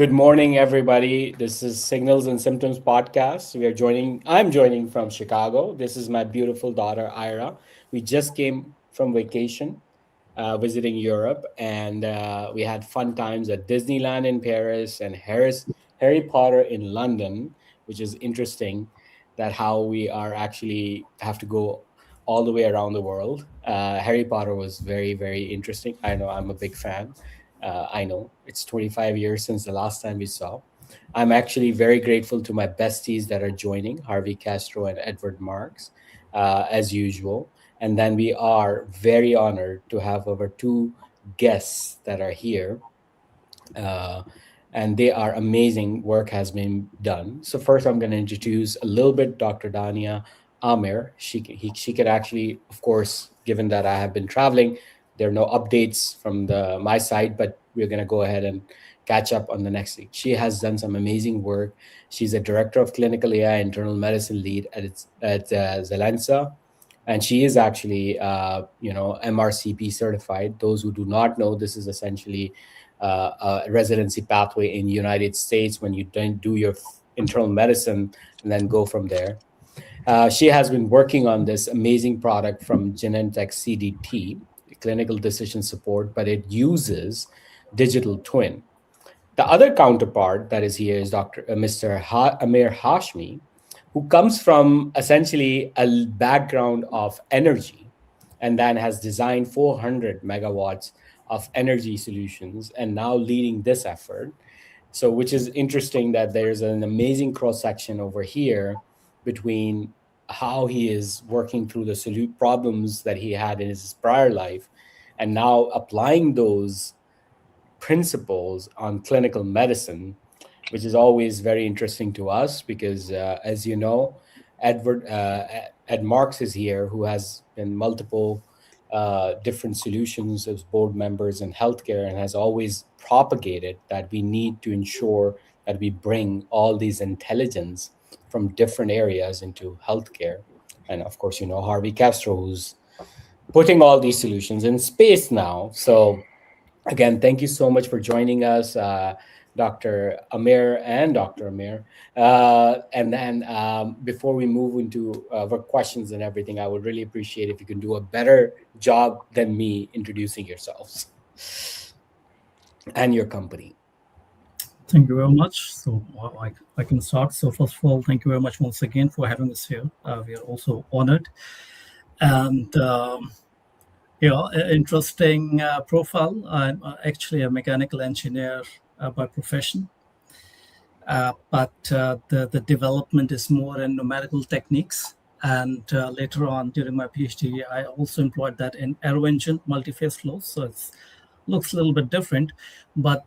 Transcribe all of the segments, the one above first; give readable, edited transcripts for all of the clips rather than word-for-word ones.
Good morning, everybody. This is Signals and Symptoms podcast. I'm joining from Chicago. This is my beautiful daughter, Ira. We just came from vacation, visiting Europe, and we had fun times at Disneyland in Paris and Harry Potter in London, which is interesting that how we are actually have to go all the way around the world. Harry Potter was very, very interesting. I know I'm a big fan. I know it's 25 years since the last time we saw. I'm actually very grateful to my besties that are joining, Harvey Castro and Edward Marks, as usual. And then we are very honored to have our two guests that are here. Uh, and they are amazing. Work has been done. So first, I'm going to introduce a little bit Dr. Dania Amir. She could actually, of course, given that I have been traveling, there are no updates from the my side, but we're going to go ahead and catch up on the next week. She has done some amazing work. She's a director of clinical AI internal medicine lead at Zelensa, and she is actually MRCP certified. Those who do not know, this is essentially a residency pathway in United States when you don't do your internal medicine and then go from there. She has been working on this amazing product from Genentech CDT, clinical decision support, but it uses digital twin. The other counterpart that is here is Mr. Amir Hashmi, who comes from essentially a background of energy and then has designed 400 megawatts of energy solutions and now leading this effort. So, which is interesting that there's an amazing cross section over here between how he is working through the problems that he had in his prior life and now applying those principles on clinical medicine, which is always very interesting to us because, as you know, Ed Marks is here, who has been multiple different solutions as board members in healthcare and has always propagated that we need to ensure that we bring all these intelligence from different areas into healthcare. And of course, you know, Harvey Castro, who's putting all these solutions in space now. So again, thank you so much for joining us, Dr. Amir and Dr. Amir. And then before we move into our questions and everything, I would really appreciate if you can do a better job than me introducing yourselves and your company. Thank you very much. So I can start. So first of all, thank you very much once again for having us here. We are also honored. And interesting profile. I'm actually a mechanical engineer by profession, but the development is more in numerical techniques. And later on, during my PhD, I also employed that in aero engine multi-phase flows. So it looks a little bit different, but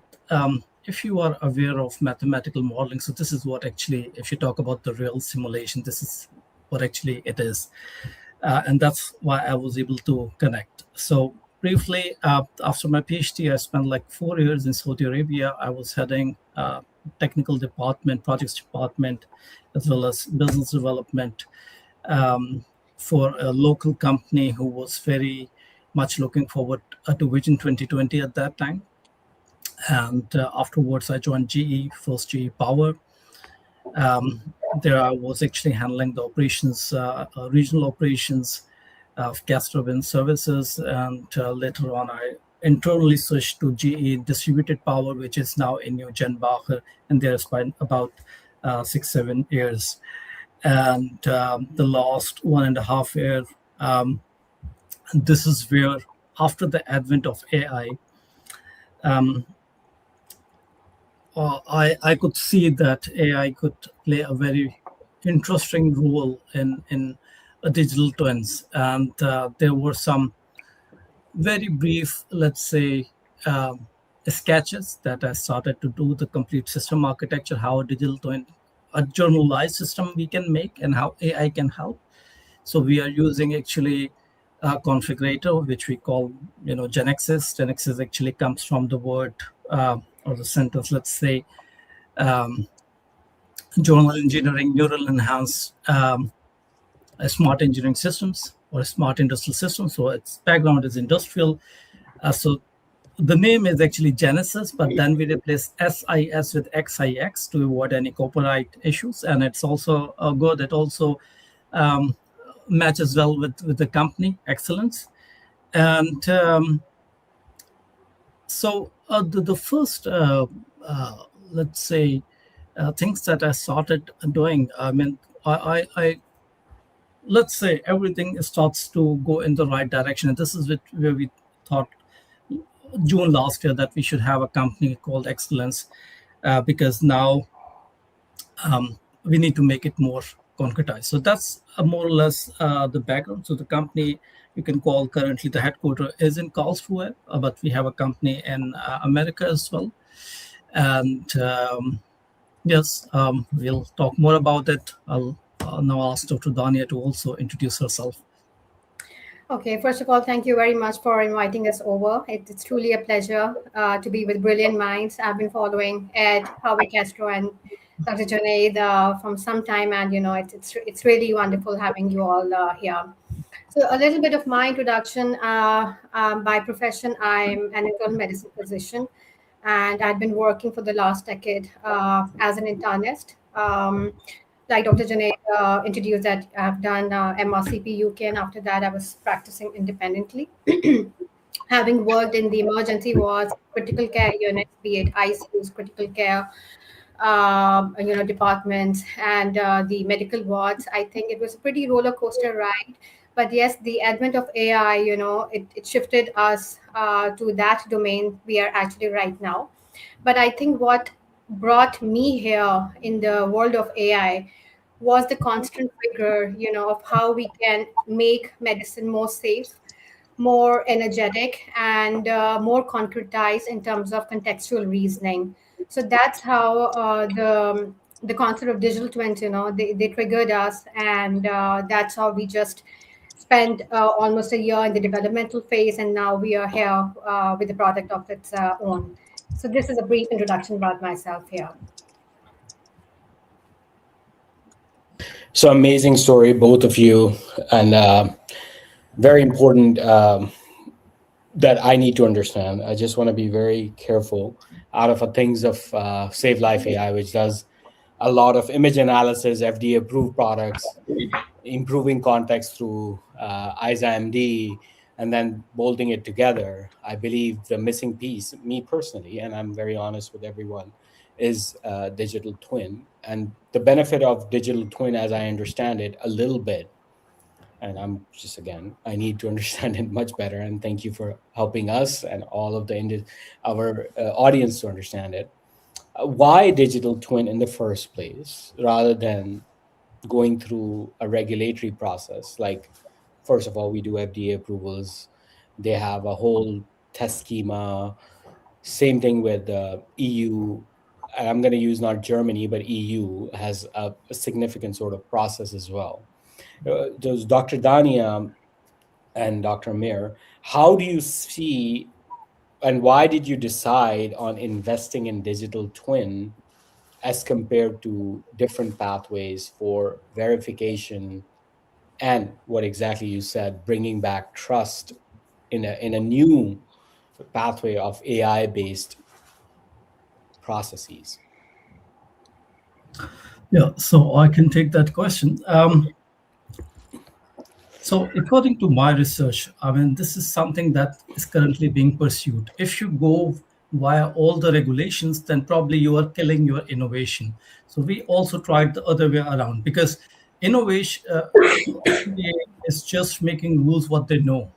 if you are aware of mathematical modeling, so this is what actually, if you talk about the real simulation, this is what actually it is. And that's why I was able to connect. So briefly, after my PhD, I spent like 4 years in Saudi Arabia. I was heading technical department, projects department, as well as business development for a local company who was very much looking forward to Vision 2020 at that time. And afterwards, I joined GE, first GE Power. There I was actually handling the operations, regional operations of gas turbine services. And later on, I internally switched to GE Distributed Power, which is now in New Genbacher, and there spent about 6-7 years. And the last 1.5 years, this is where, after the advent of AI, I could see that AI could play a very interesting role in digital twins. And there were some very brief, let's say, sketches that I started to do the complete system architecture, how a digital twin, a generalized system we can make, and how AI can help. So we are using actually a configurator, which we call, GenXS. GenXS actually comes from the word or the sentence, let's say, general engineering, neural enhanced smart engineering systems or smart industrial systems. So its background is industrial. So the name is actually Genesis, but then we replace SIS with XIX to avoid any copyright issues. And it's also good. It also um, matches well with the company excellence. And the first, let's say, things that I started doing, I mean, I let's say everything starts to go in the right direction. And this is where we thought June last year that we should have a company called Excellence, because now we need to make it more concretized. So that's more or less the background. So the company you can call currently the headquarter is in Karlsruhe, but we have a company in America as well. And yes, we'll talk more about it. I'll now ask Dr. Dania to also introduce herself. Okay, first of all, thank you very much for inviting us over. It's truly a pleasure to be with brilliant minds. I've been following Ed, Howard Castro, and Dr. Junaid from some time, and it's really wonderful having you all here. So, a little bit of my introduction. By profession, I'm an internal medicine physician, and I've been working for the last decade as an internist. Like Dr. Junaid introduced that I've done MRCP UK, and after that, I was practicing independently. Having worked in the emergency wards, critical care units, be it ICUs, critical care, departments, and the medical wards, I think it was a pretty roller coaster ride. But yes, the advent of AI, it shifted us to that domain we are actually right now. But I think what brought me here in the world of AI was the constant rigor, of how we can make medicine more safe, more energetic, and more concretized in terms of contextual reasoning. So that's how the concept of digital twins, they triggered us, and that's how we just spent almost a year in the developmental phase, and now we are here with the product of its own. So this is a brief introduction about myself here. So amazing story, both of you, and very important that I need to understand. I just want to be very careful out of a things of Save Life AI, which does a lot of image analysis, FDA approved products, improving context through ISA-MD, and then bolting it together. I believe the missing piece, me personally, and I'm very honest with everyone, is digital twin. And the benefit of digital twin, as I understand it, a little bit, and I'm just, again, I need to understand it much better. And thank you for helping us and all of our audience to understand it. Why digital twin in the first place, rather than going through a regulatory process? Like, first of all, we do FDA approvals. They have a whole test schema. Same thing with EU. And I'm going to use not Germany, but EU has a significant sort of process as well. Does Dr. Dania and Dr. Mir, how do you see and why did you decide on investing in digital twin as compared to different pathways for verification and what exactly you said, bringing back trust in a new pathway of AI based processes? Yeah, so I can take that question. So, according to my research, I mean, this is something that is currently being pursued. If you go via all the regulations, then probably you are killing your innovation. So, we also tried the other way around, because innovation is just making rules what they know.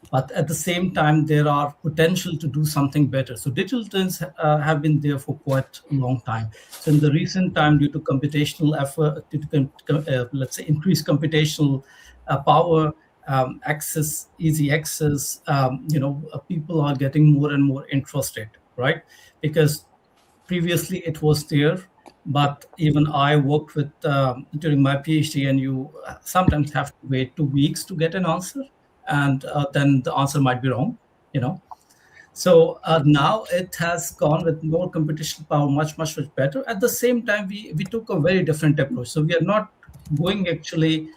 But at the same time, there are potential to do something better. So digital twins have been there for quite a long time. So in the recent time, due to computational effort, due to let's say increased computational power, access, easy access, people are getting more and more interested, right? Because previously it was there, but even I worked with during my PhD, and you sometimes have to wait 2 weeks to get an answer, and then the answer might be wrong, you know. So now it has gone with more computational power, much better. At the same time, we took a very different approach. So we are not going actually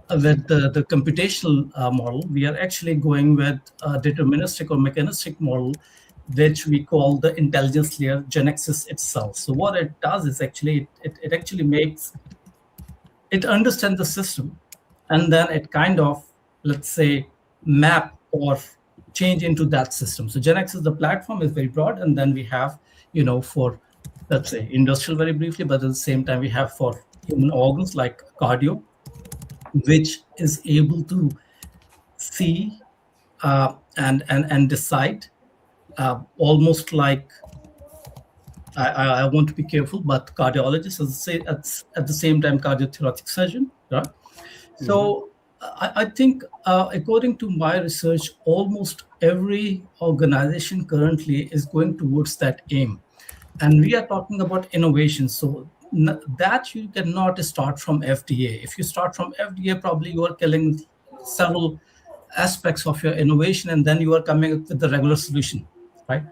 with the computational model, we are actually going with a deterministic or mechanistic model, which we call the intelligence layer Genexus itself. So what it does is actually it actually makes it understands the system, and then it kind of, let's say, map or change into that system. So Genexus, the platform is very broad, and then we have, for, let's say, industrial very briefly, but at the same time we have for human organs like cardio, which is able to see and decide, almost like, I want to be careful, but cardiologist is say at the same time cardiothoracic surgeon, right? Mhm. So I think, according to my research, almost every organization currently is going towards that aim, and we are talking about innovation. So that you cannot start from FDA. If you start from FDA, probably you are killing several aspects of your innovation, and then you are coming up with the regular solution, right?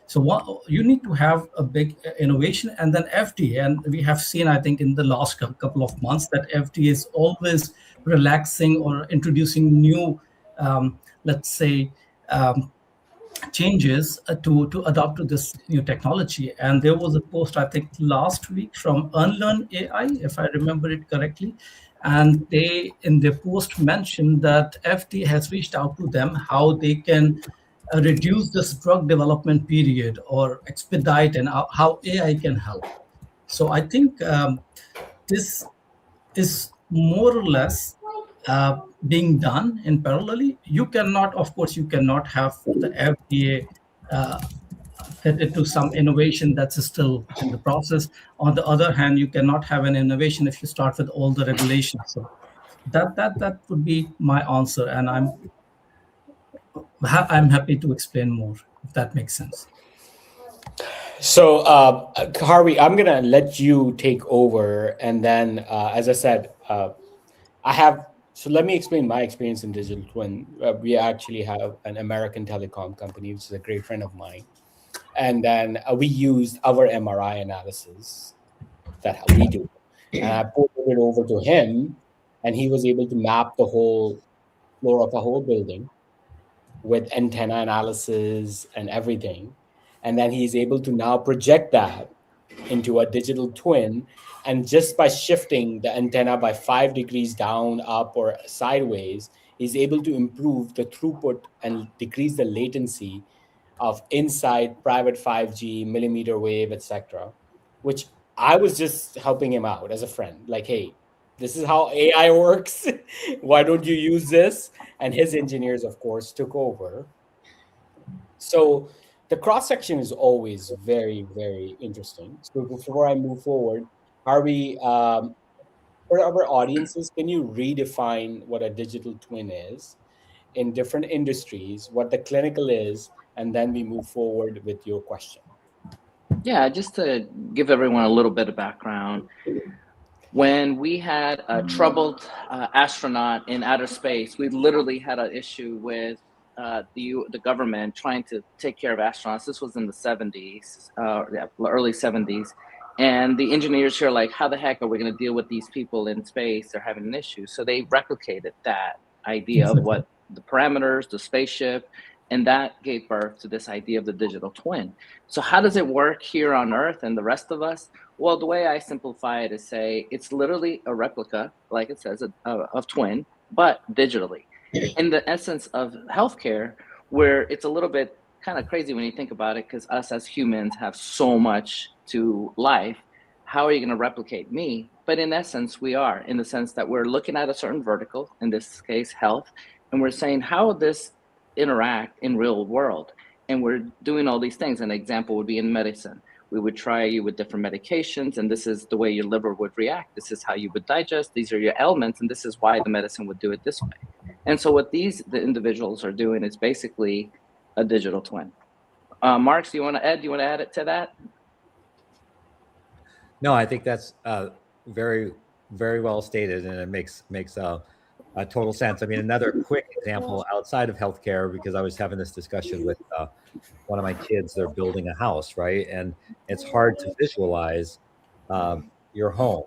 So what you need to have a big innovation, and then FDA. And we have seen, I think, in the last couple of months that FDA is always relaxing or introducing new, let's say, um, changes to adopt to this new technology. And there was a post, I think, last week from Unlearn AI, if I remember it correctly, and they in their post mentioned that FDA has reached out to them how they can reduce this drug development period or expedite, and how AI can help. So I think, this is more or less being done in parallelly. You cannot, of course, you cannot have the FDA uh, fit it to some innovation that's still in the process. On the other hand, you cannot have an innovation if you start with all the regulations. So that would be my answer, and I'm happy to explain more if that makes sense. So, Harvey, I'm gonna let you take over, and then, as I said, I have. So let me explain my experience in digital twin. We actually have an American telecom company, which is a great friend of mine, and then we used our MRI analysis that we do, and I ported it over to him, and he was able to map the whole floor of the whole building with antenna analysis and everything. And then he's able to now project that into a digital twin. And just by shifting the antenna by 5 degrees down, up, or sideways, he's able to improve the throughput and decrease the latency of inside private 5G, millimeter wave, etc. Which I was just helping him out as a friend. Like, hey, this is how AI works. Why don't you use this? And his engineers, of course, took over. So the cross section is always very, very interesting. So before I move forward, Harvey, for our audiences, can you redefine what a digital twin is in different industries, what the clinical is, and then we move forward with your question? Yeah, just to give everyone a little bit of background, when we had a troubled astronaut in outer space, we literally had an issue with the government trying to take care of astronauts. This was in the 70s, yeah, early 70s. And the engineers here are like, how the heck are we going to deal with these people in space? They're having an issue. So they replicated that idea of Exactly. what the parameters, the spaceship, and that gave birth to this idea of the digital twin. So how does it work here on Earth and the rest of us? Well, the way I simplify it is say it's literally a replica, like it says, of twin, but digitally. In the essence of healthcare, where it's a little bit kind of crazy when you think about it, because us as humans have so much to life. How are you going to replicate me? But in essence, we are, in the sense that we're looking at a certain vertical, in this case, health, and we're saying how would this interact in real world? And we're doing all these things. An example would be in medicine. We would try you with different medications, and this is the way your liver would react. This is how you would digest. These are your ailments, and this is why the medicine would do it this way. And so what the individuals are doing is basically a digital twin. Mark, do you want to add? Do you want to add it to that? No, I think that's very, very well stated, and it makes a total sense. I mean, another quick example outside of healthcare, because I was having this discussion with one of my kids. They're building a house, right? And it's hard to visualize your home.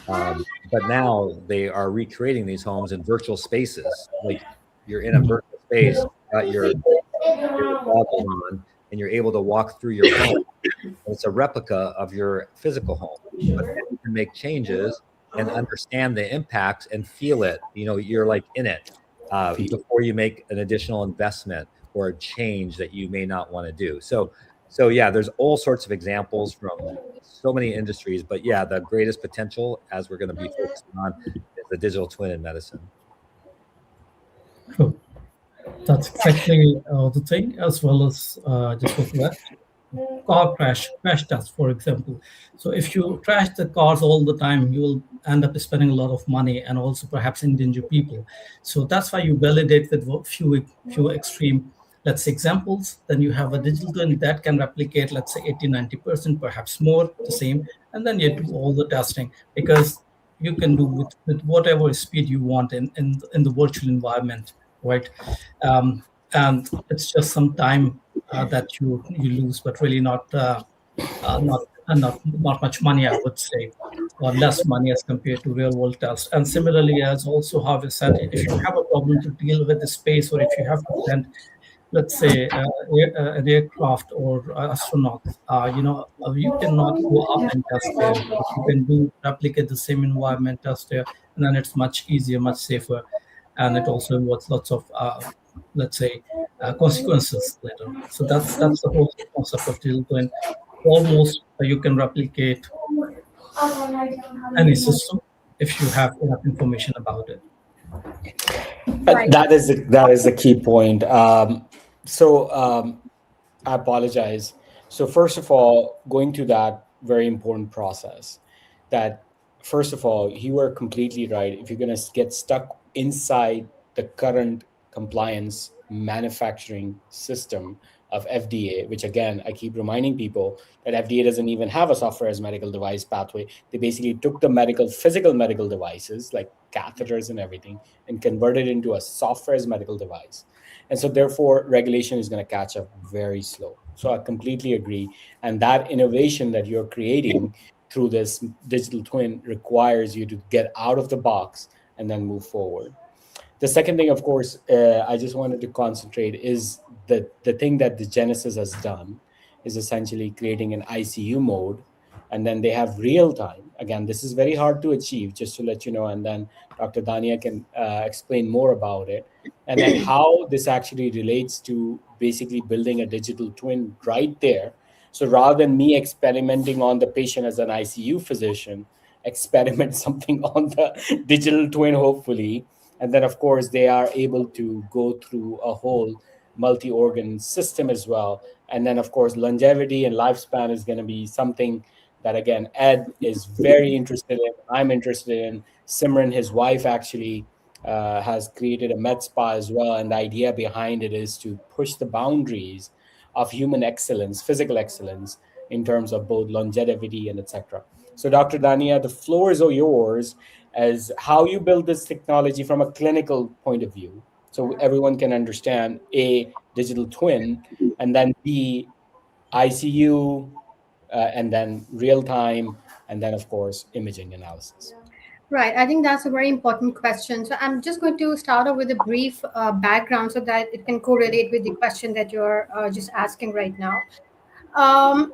But now they are recreating these homes in virtual spaces. Like you're in a virtual space, got your goggles on, and you're able to walk through your home. It's a replica of your physical home, but then you can make changes and understand the impacts and feel it. You're like in it before you make an additional investment or a change that you may not want to do. So yeah, there's all sorts of examples from so many industries, but yeah, the greatest potential, as we're going to be focusing on, is the digital twin in medicine. True. That's exactly the thing, as well as just with that car crash test, for example. So if you trash the cars all the time, you will end up spending a lot of money and also perhaps endanger people. So that's why you validate with few extreme, let's say, examples. Then you have a digital twin that can replicate, let's say, 80-90%, perhaps more, the same. And then you do all the testing, because you can do with whatever speed you want in the virtual environment, right? um, and it's just some time that you lose, but really not much money, I would say, or less money as compared to real world tests. And similarly, as also how we said, if you have a problem to deal with the space, or if you have to send, let's say, an aircraft or astronaut, you cannot go up and test there, but you can do replicate the same environment, test there, and then it's much easier, much safer, and it also involves lots of, let's say, consequences later. So that's the whole concept of digital twin. Almost you can replicate any system if you have enough information about it. Right. That is the key point. So I apologize. So first of all, going to that very important process, that first of all, you are completely right. If you're going to get stuck inside the current compliance manufacturing system of FDA, which again, I keep reminding people that FDA doesn't even have a software as medical device pathway. They basically took the physical medical devices like catheters and everything and converted it into a software as medical device. And so therefore regulation is going to catch up very slow. So I completely agree. And that innovation that you're creating through this digital twin requires you to get out of the box and then move forward. The second thing, of course, I just wanted to concentrate is the thing that the Genesis has done is essentially creating an ICU mode, and then they have real time. Again, this is very hard to achieve, just to let you know, and then Dr. Dania can explain more about it, and then how this actually relates to basically building a digital twin right there. So rather than me experimenting on the patient as an ICU physician, experiment something on the digital twin, hopefully, and then of course they are able to go through a whole multi-organ system as well. And then of course longevity and lifespan is going to be something that again Ed is very interested in, I'm interested in. Simran, his wife, actually has created a med spa as well, and the idea behind it is to push the boundaries of human excellence, physical excellence, in terms of both longevity and etc. So Dr. Dania, the floor is all yours as how you build this technology from a clinical point of view, so everyone can understand a digital twin, and then b ICU, and then real time, and then of course imaging analysis. Right. I think that's a very important question. So I'm just going to start off with a brief background so that it can correlate with the question that you're just asking right now. Um,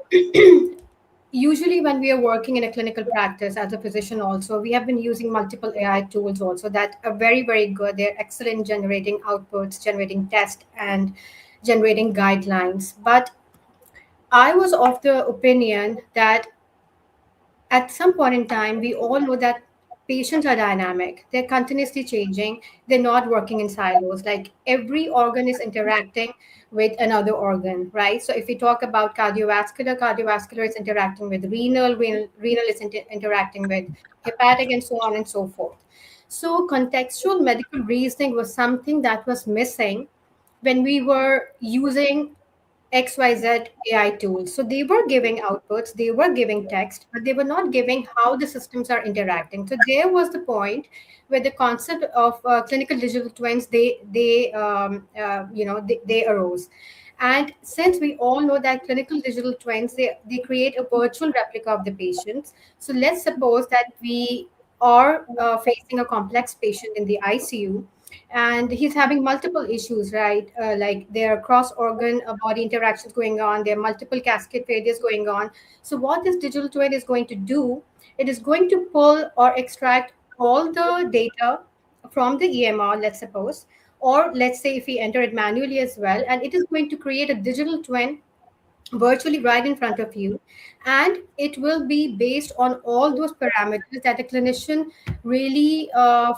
Usually, when we are working in a clinical practice as a physician, also, we have been using multiple AI tools also that are very, very good. They're excellent in generating outputs, generating tests, and generating guidelines. But I was of the opinion that at some point in time, we all know that patients are dynamic. They're continuously changing. They're not working in silos. Like every organ is interacting with another organ, right? So if we talk about cardiovascular is interacting with renal is interacting with hepatic, and so on and so forth. So contextual medical reasoning was something that was missing when we were using XYZ AI tools. So they were giving outputs, they were giving text, but they were not giving how the systems are interacting. So there was the point where the concept of clinical digital twins they arose. And since we all know that clinical digital twins, they create a virtual replica of the patients. So let's suppose that we are facing a complex patient in the ICU, and he's having multiple issues, right? Like there are cross organ body interactions going on, there are multiple cascade failures going on. So what this digital twin is going to do, it is going to pull or extract all the data from the EMR, let's suppose, or let's say if we enter it manually as well, and it is going to create a digital twin virtually right in front of you, and it will be based on all those parameters that a clinician really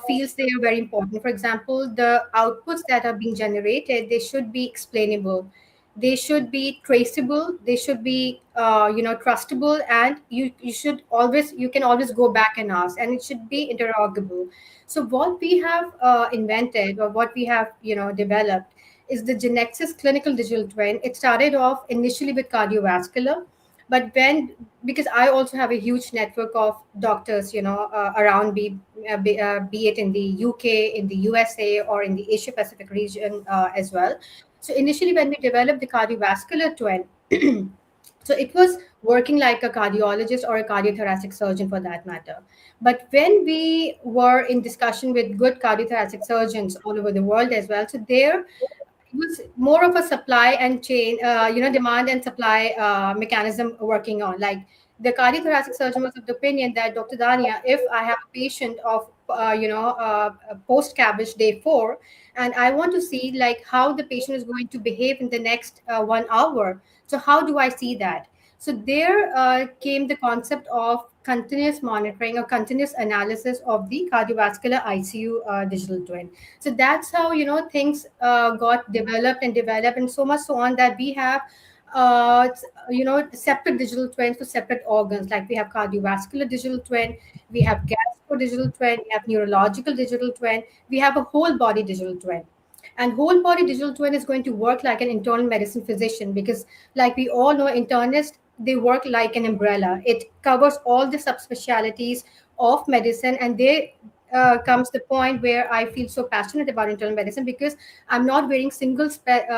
feels they are very important. For example, the outputs that are being generated, they should be explainable, they should be traceable, they should be trustable, and you should always, you can always go back and ask, and it should be interrogable. So what we have invented, or what we have developed, is the Genexus clinical digital twin. It started off initially with cardiovascular, but when, because I also have a huge network of doctors, around be it in the UK, in the USA, or in the Asia Pacific region as well. So initially, when we developed the cardiovascular twin, so it was working like a cardiologist or a cardiothoracic surgeon for that matter. But when we were in discussion with good cardiothoracic surgeons all over the world as well, so there it was more of a supply and chain, demand and supply mechanism working on. Like the cardiothoracic surgeon was of the opinion that, Dr. Dania, if I have a patient of, post cabbage day 4, and I want to see like how the patient is going to behave in the next 1 hour. So how do I see that? So there came the concept of continuous monitoring or continuous analysis of the cardiovascular ICU digital twin. So that's how things got developed and developed, and so much so on that we have separate digital twins for separate organs. Like we have cardiovascular digital twin, we have gastro digital twin, we have neurological digital twin, we have a whole body digital twin. And whole body digital twin is going to work like an internal medicine physician, because like we all know, internists, they work like an umbrella. It covers all the subspecialties of medicine, and they comes the point where I feel so passionate about internal medicine, because I'm not wearing single spec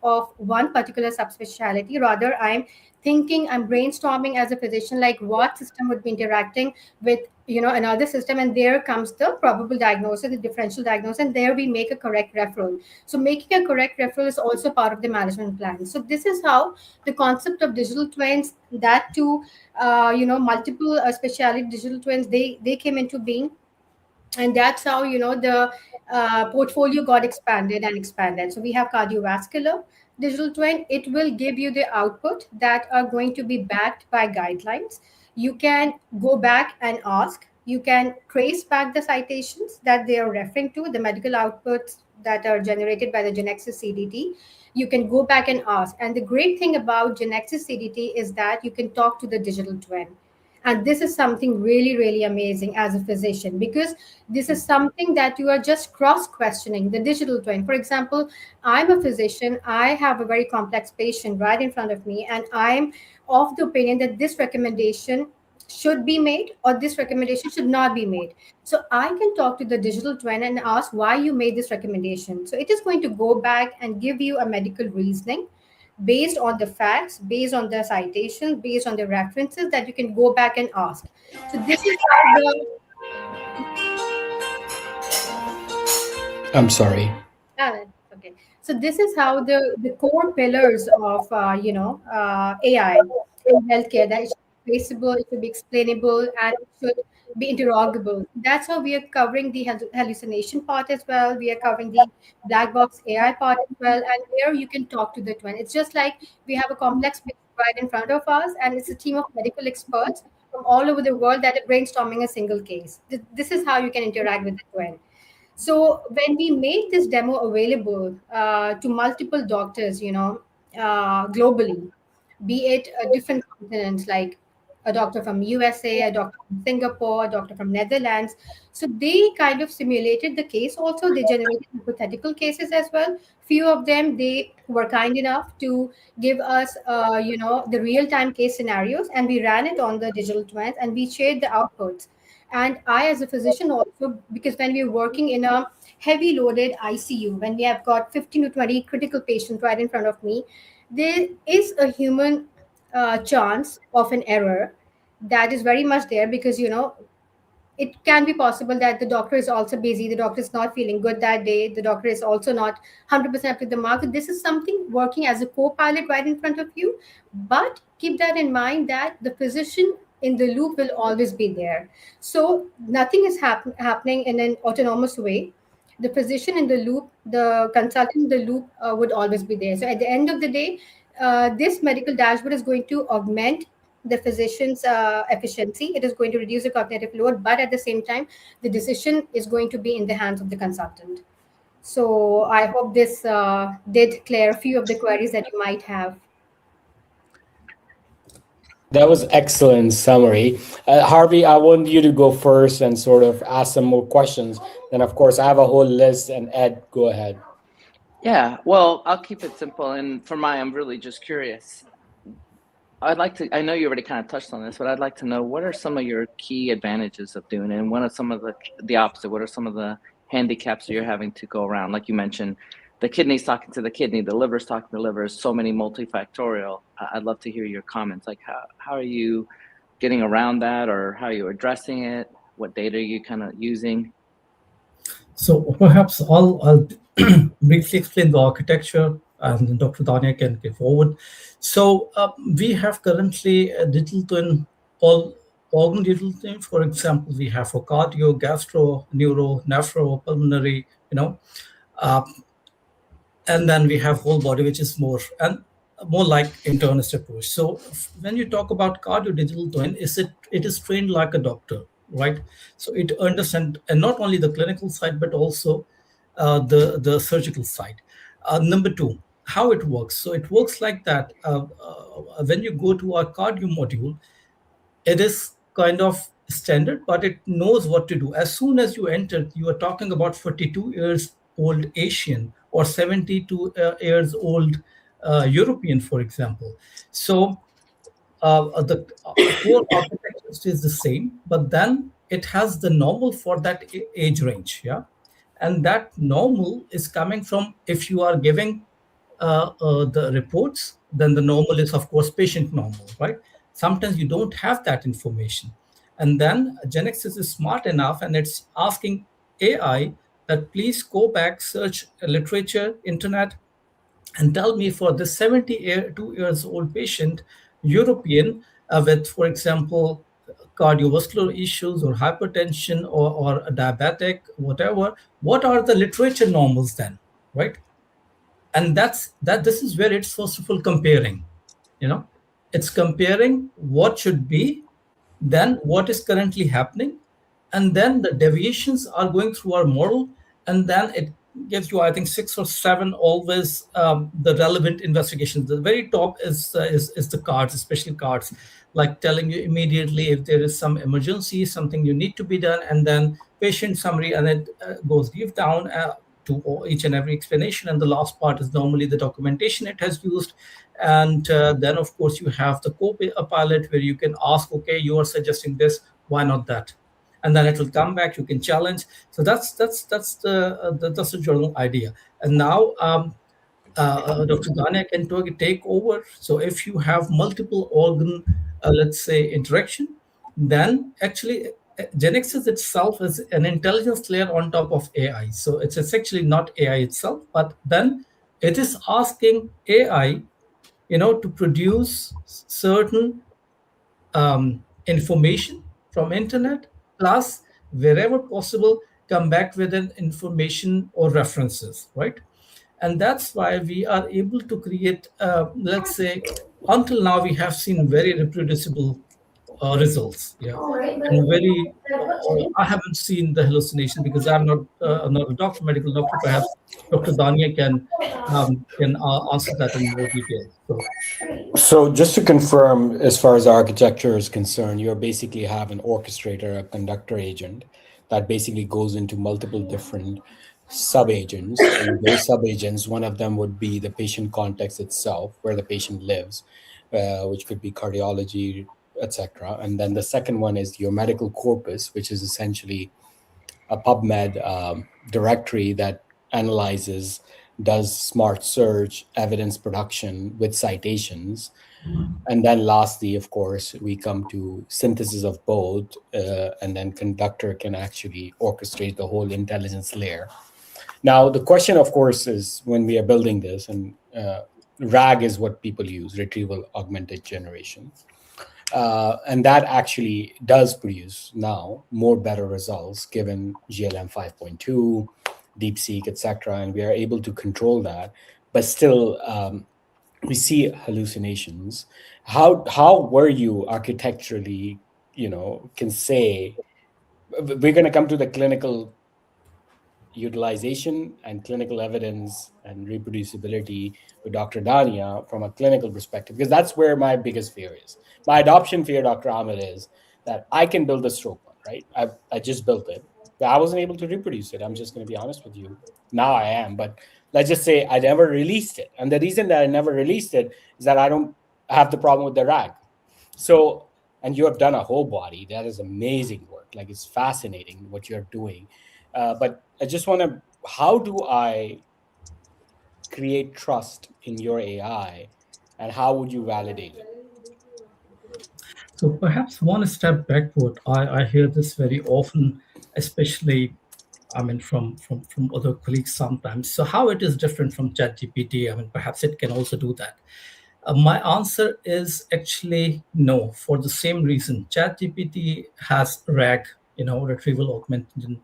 of one particular subspecialty. Rather, I'm thinking, I'm brainstorming as a physician, like what system would be interacting with another system, and there comes the probable diagnosis, the differential diagnosis, and there we make a correct referral. So making a correct referral is also part of the management plan. So this is how the concept of digital twins, that too, multiple specialty digital twins, they came into being. And that's how the portfolio got expanded and expanded. So we have cardiovascular digital twin. It will give you the output that are going to be backed by guidelines. You can go back and ask, you can trace back the citations that they are referring to, the medical outputs that are generated by the Genexus CDT. You can go back and ask, and the great thing about Genexus CDT is that you can talk to the digital twin. And this is something really, really amazing as a physician, because this is something that you are just cross questioning the digital twin. For example, I'm a physician, I have a very complex patient right in front of me, and I'm of the opinion that this recommendation should be made or this recommendation should not be made. So I can talk to the digital twin and ask why you made this recommendation. So it is going to go back and give you a medical reasoning based on the facts, based on the citations, based on the references that you can go back and ask. So this is how the I'm sorry. okay. So this is how the core pillars of AI in healthcare, that it should be traceable, it should be explainable, and it should be interrogable. That's how we are covering the hallucination part as well. We are covering the black box AI part as well, and here you can talk to the twin. It's just like we have a complex picture right in front of us, and it's a team of medical experts from all over the world that are brainstorming a single case. This is how you can interact with the twin. So when we made this demo available to multiple doctors, globally, be it different continents, like a doctor from USA, a doctor from Singapore, a doctor from Netherlands. So they kind of simulated the case. Also, they generated hypothetical cases as well. Few of them, they were kind enough to give us, the real time case scenarios, and we ran it on the digital twins, and we shared the outputs. And I, as a physician, also, because when we're working in a heavy loaded ICU, when we have got 15 to 20 critical patients right in front of me, there is a human chance of an error that is very much there, because it can be possible that the doctor is also busy, the doctor is not feeling good that day, the doctor is also not 100% up to the mark. This is something working as a co-pilot right in front of you. But keep that in mind, that the physician in the loop will always be there. So nothing is happening in an autonomous way. The physician in the loop, the consultant in the loop, would always be there. So at the end of the day, this medical dashboard is going to augment the physician's efficiency. It is going to reduce the cognitive load, but at the same time, the decision is going to be in the hands of the consultant. So I hope this did clear a few of the queries that you might have. That was excellent summary. Harvey, I want you to go first and sort of ask some more questions. Then, of course, I have a whole list, and Ed, go ahead. Yeah, well, I'll keep it simple. And for my, I'm really just curious. I'd like to, I know you already kind of touched on this, but I'd like to know, what are some of your key advantages of doing it? And what are some of the opposite? What are some of the handicaps that you're having to go around? Like you mentioned, the kidney's talking to the kidney, the liver's talking to the liver, so many multifactorial. I'd love to hear your comments. Like how are you getting around that, or how are you addressing it? What data are you kind of using? So perhaps I'll briefly explain the architecture, and then Dr. Dania can get forward. So we have currently a digital twin, all organ digital twin. For example, we have for cardio, gastro, neuro, nephro, pulmonary, uh, and then we have whole body, which is more like internist approach. So when you talk about cardio digital twin, it is trained like a doctor, right? So it understands, and not only the clinical side but also the surgical side. Number two, how it works. So it works like that. When you go to our cardio module, it is kind of standard, but it knows what to do. As soon as you enter, you are talking about 42 years old Asian or 72 years old European, for example. So the core architecture stays the same, but then it has the normal for that age range. Yeah. And that normal is coming from, if you are giving the reports, then the normal is, of course, patient normal, right? Sometimes you don't have that information. And then Genexus is smart enough and it's asking AI that please go back, search literature, internet, and tell me for the 72 years old patient, European, with, for example, cardiovascular issues or hypertension or a diabetic, whatever, what are the literature normals then, right? And this is where it's first of all comparing, you know, it's comparing what should be, then what is currently happening, and then the deviations are going through our model, and then it gives you, I think, six or seven always the relevant investigations. The very top is the cards, especially cards, like telling you immediately if there is some emergency, something you need to be done, and then patient summary, and it goes deep down to each and every explanation. And the last part is normally the documentation it has used. And then, of course, you have the co-pilot where you can ask, okay, you are suggesting this, why not that? And then it will come back. You can challenge. So that's the general idea. And now Dr. Dania can take over. So if you have multiple organ, let's say, interaction, then actually Genexus itself is an intelligence layer on top of AI. So it's actually not AI itself, but then it is asking AI, to produce certain information from internet, plus wherever possible come back with an information or references, right? And that's why we are able to create, let's say, until now we have seen very reproducible results. Yeah. And very I haven't seen the hallucination because I'm not a doctor, medical doctor. Perhaps Dr. Dania can answer that in more detail. So, just to confirm, as far as architecture is concerned, you basically have an orchestrator, a conductor agent that basically goes into multiple different sub agents. And those sub agents, one of them would be the patient context itself, where the patient lives, which could be cardiology, etc. And then the second one is your medical corpus, which is essentially a PubMed directory that analyzes, does smart search, evidence production with citations. And then lastly, of course, we come to synthesis of both, and then conductor can actually orchestrate the whole intelligence layer. Now, the question, of course, is when we are building this, and RAG is what people use, retrieval augmented generation. And that actually does produce now more better results given GLM 5.2, DeepSeek, etc. And we are able to control that. But still, we see hallucinations. How were you architecturally, can say, we're going to come to the clinical utilization and clinical evidence and reproducibility with Dr. Dania from a clinical perspective, because that's where my biggest fear is. My adoption fear, Dr. Ahmed, is that I can build a stroke one, right? I just built it, but I wasn't able to reproduce it. I'm just going to be honest with you. Now I am, but let's just say I never released it. And the reason that I never released it is that I don't have the problem with the rag. So, and you have done a whole body. That is amazing work. Like, it's fascinating what you're doing. But I just want to, how do I create trust in your AI, and how would you validate it? So perhaps one step backward. I hear this very often, especially, I mean, from other colleagues sometimes. So how it is different from ChatGPT? I mean, perhaps it can also do that. My answer is actually no, for the same reason. ChatGPT has RAG, retrieval augmented,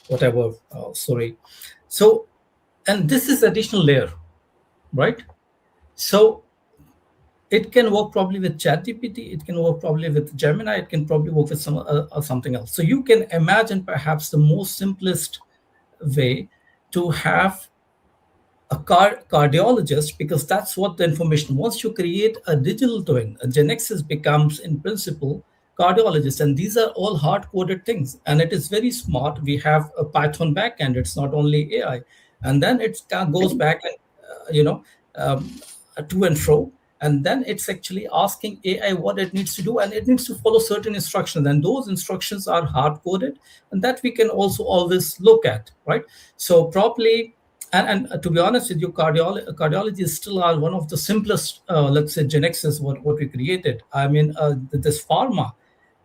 whatever. Sorry. So, and this is additional layer, right? So it can work probably with ChatGPT. It can work probably with Gemini. It can probably work with something else. So you can imagine perhaps the most simplest way to have a cardiologist, because that's what the information. Once you create a digital twin, a Genexus becomes in principle cardiologist, and these are all hard-coded things, and it is very smart. We have a Python backend. It's not only AI, and then it goes back and um, to and fro, and then it's actually asking AI what it needs to do, and it needs to follow certain instructions, and those instructions are hard-coded, and that we can also always look at, right? So probably, and to be honest with you, cardiology still are one of the simplest, let's say, Genexus, what we created. I mean, this pharma,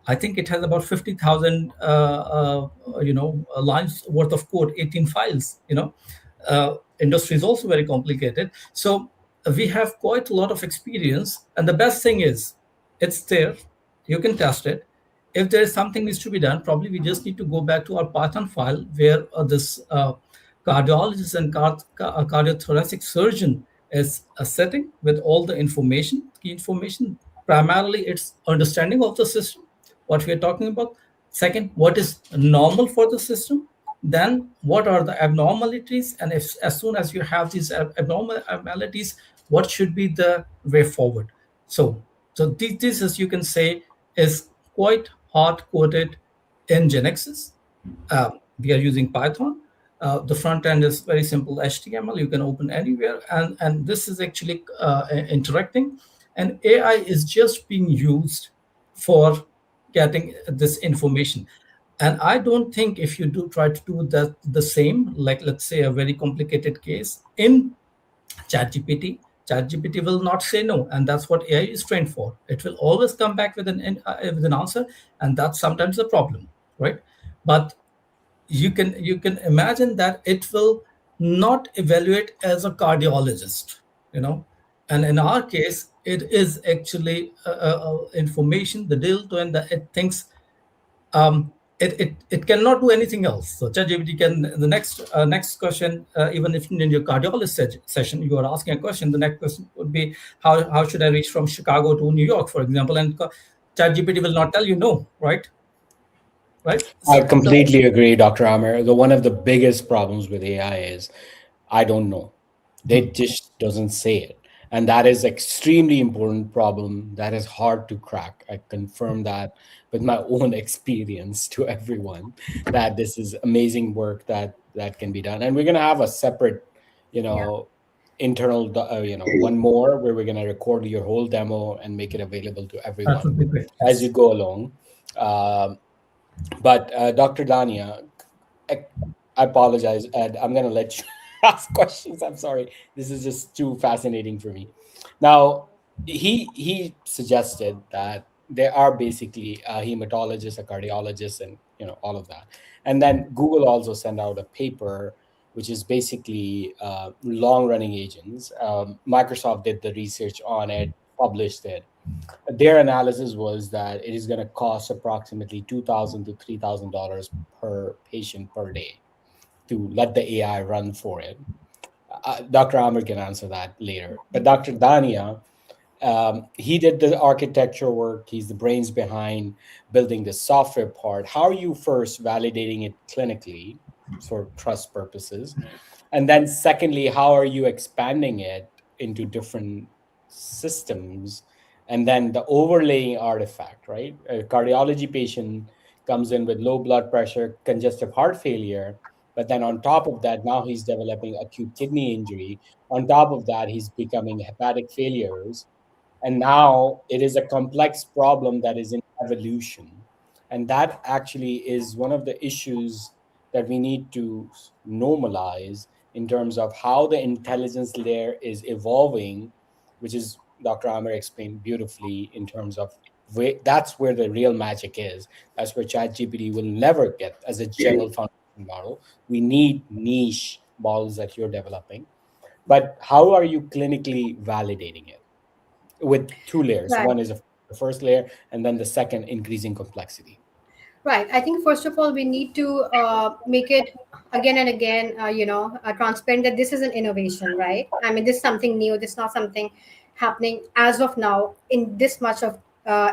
I think it has about 50,000, lines worth of code, 18 files. Industry is also very complicated. So we have quite a lot of experience. And the best thing is, it's there. You can test it. If there is something needs to be done, probably we just need to go back to our Python file where this cardiologist and cardiothoracic surgeon is a setting with all the information, key information. Primarily, it's understanding of the system, what we are talking about. Second, what is normal for the system. Then, what are the abnormalities? And if as soon as you have these abnormalities, what should be the way forward? So this, as you can say, is quite hard coded in Genexus. We are using Python. The front end is very simple HTML. You can open anywhere, and this is actually interacting. And AI is just being used for getting this information. And I don't think if you do try to do that the same, like let's say a very complicated case in ChatGPT, ChatGPT will not say no, and that's what AI is trained for. It will always come back with an answer, and that's sometimes a problem, right? But you can imagine that it will not evaluate as a cardiologist, and in our case, it is actually information, the delta, and it thinks it cannot do anything else. So ChatGPT can, the next question, even if in your cardiologist session you are asking a question, the next question would be how should I reach from Chicago to New York, for example, and ChatGPT will not tell you no, right? Right. I So completely agree, Dr. Amir. One of the biggest problems with AI is I don't know. They just doesn't say it. And that is extremely important problem that is hard to crack. I confirm that with my own experience to everyone, that this is amazing work that can be done. And we're going to have a separate, you Yeah. know, internal, one more where we're going to record your whole demo and make it available to That everyone would be great. as you Yes. go along. Um, but Dr. Dania, I, I apologize, Ed. I'm going to let you ask questions. I'm sorry. This is just too fascinating for me. Now, he suggested that there are basically a hematologist, a cardiologist, and all of that. And then Google also sent out a paper, which is basically long running agents. Microsoft did the research on it, published it. Their analysis was that it is going to cost approximately $2,000 to $3,000 per patient per day to let the AI run for it. Dr. Amr can answer that later. But Dr. Dania, he did the architecture work. He's the brains behind building the software part. How are you first validating it clinically for trust purposes? And then, secondly, how are you expanding it into different systems? And then the overlaying artifact, right? A cardiology patient comes in with low blood pressure, congestive heart failure. But then on top of that, now he's developing acute kidney injury. On top of that, he's becoming hepatic failures, and now it is a complex problem that is in evolution. And that actually is one of the issues that we need to normalize in terms of how the intelligence layer is evolving, which is Dr. Amir explained beautifully in terms of that's where the real magic is. That's where ChatGPT will never get as a general foundation model. We need niche models that you're developing. But how are you clinically validating it? With two layers. Right. One is the first layer, and then the second, increasing complexity. Right. I think first of all, we need to make it again and again, transparent that this is an innovation, right? I mean, this is something new. This is not something happening as of now in this much of